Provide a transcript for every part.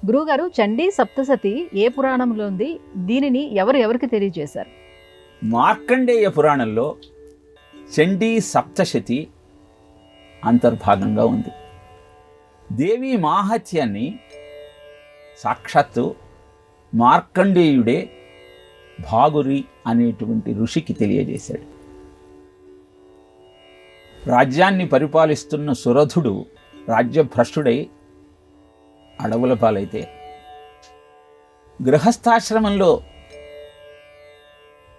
గురువుగారు, చండీ సప్తసతి ఏ పురాణంలో ఉంది? దీనిని ఎవరికి తెలియజేశారు? మార్కండేయ పురాణంలో చండీ సప్తశతి అంతర్భాగంగా ఉంది. దేవీ మాహాత్యాన్ని సాక్షాత్తు మార్కండేయుడే భాగురి అనేటువంటి ఋషికి తెలియజేశాడు. రాజ్యాన్ని పరిపాలిస్తున్న సురధుడు రాజ్యభ్రష్టుడై అడవుల పాలైతే, గృహస్థాశ్రమంలో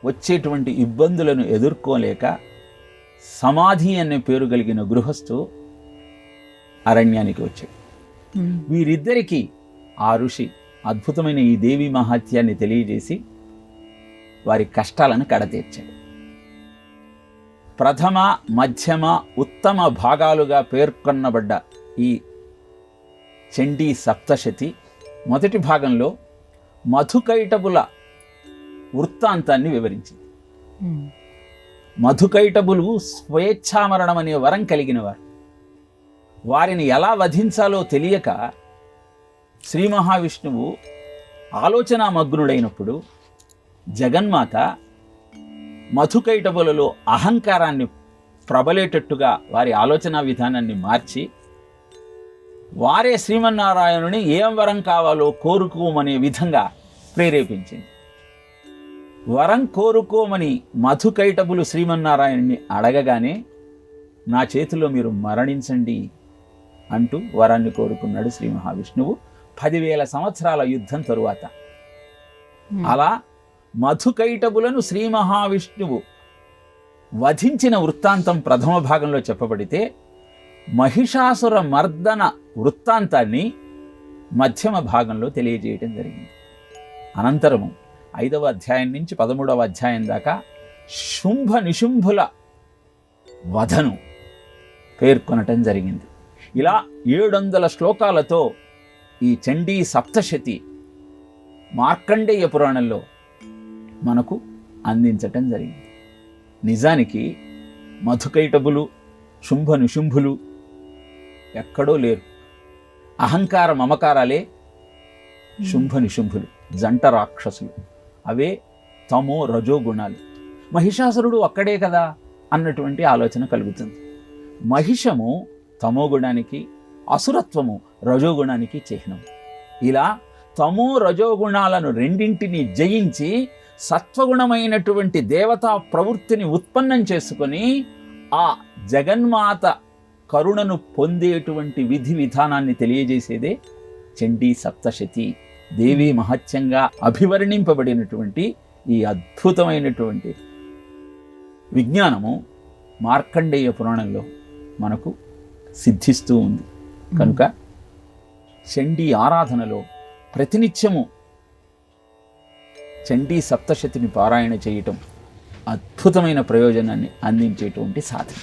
వచ్చేటువంటి ఇబ్బందులను ఎదుర్కోలేక సమాధి అనే పేరు కలిగిన గృహస్థు అరణ్యానికి వచ్చాడు. వీరిద్దరికీ ఆ ఋషి అద్భుతమైన ఈ దేవీ మహాత్యాన్ని తెలియజేసి వారి కష్టాలను కడతీర్చాడు. ప్రథమ, మధ్యమ, ఉత్తమ భాగాలుగా పేర్కొనబడ్డ ఈ చండీ సప్తశతి మొదటి భాగంలో మధుకైటబుల వృత్తాంతాన్ని వివరించింది. మధుకైటబులు స్వేచ్ఛామరణం అనే వరం కలిగిన వారు. వారిని ఎలా వధించాలో తెలియక శ్రీ మహావిష్ణువు ఆలోచనా మగ్నుడైనప్పుడు జగన్మాత మధుకైటబులలో అహంకారాన్ని ప్రబలేటట్టుగా వారి ఆలోచన విధానాన్ని మార్చి వారే శ్రీమన్నారాయణుని ఏం వరం కావాలో కోరుకోమనే విధంగా ప్రేరేపించింది. వరం కోరుకోమని మధుకైటబులు శ్రీమన్నారాయణుని అడగగానే, నా చేతిలో మీరు మరణించండి అంటూ వరాన్ని కోరుకున్నాడు శ్రీ మహావిష్ణువు 10,000 సంవత్సరాల యుద్ధం తరువాత. అలా మధుకైటబులను శ్రీ మహావిష్ణువు వధించిన వృత్తాంతం ప్రథమ భాగంలో చెప్పబడితే, మహిషాసుర మర్దన వృత్తాంతాన్ని మధ్యమ భాగంలో తెలియజేయటం జరిగింది. అనంతరము 5వ అధ్యాయం నుంచి 13వ అధ్యాయం దాకా శుంభ నిశుంభుల వధను పేర్కొనటం జరిగింది. ఇలా 700 శ్లోకాలతో ఈ చండీ సప్తశతి మార్కండేయ పురాణంలో మనకు అందించటం జరిగింది. నిజానికి మధుకైటబులు, శుంభ నిశుంభులు ఎక్కడో లేరు. అహంకార మమకారాలే శుంభ నిశుంభులు, జంట రాక్షసులు. అవే తమో రజోగుణాలు. మహిషాసురుడు అక్కడే కదా అన్నటువంటి ఆలోచన కలుగుతుంది. మహిషము తమోగుణానికి, అసురత్వము రజోగుణానికి చిహ్నం. ఇలా తమో రజోగుణాలను రెండింటిని జయించి సత్వగుణమైనటువంటి దేవతా ప్రవృత్తిని ఉత్పన్నం చేసుకొని ఆ జగన్మాత కరుణను పొందేటువంటి విధి విధానాన్ని తెలియజేసేదే చండీ సప్తశతి. దేవీ మహత్యంగా అభివర్ణింపబడినటువంటి ఈ అద్భుతమైనటువంటి విజ్ఞానము మార్కండేయ పురాణంలో మనకు సిద్ధిస్తూ ఉంది. కనుక చండీ ఆరాధనలో ప్రతినిత్యము చండీ సప్తశతిని పారాయణ చేయటం అద్భుతమైన ప్రయోజనాన్ని అందించేటువంటి సాధన.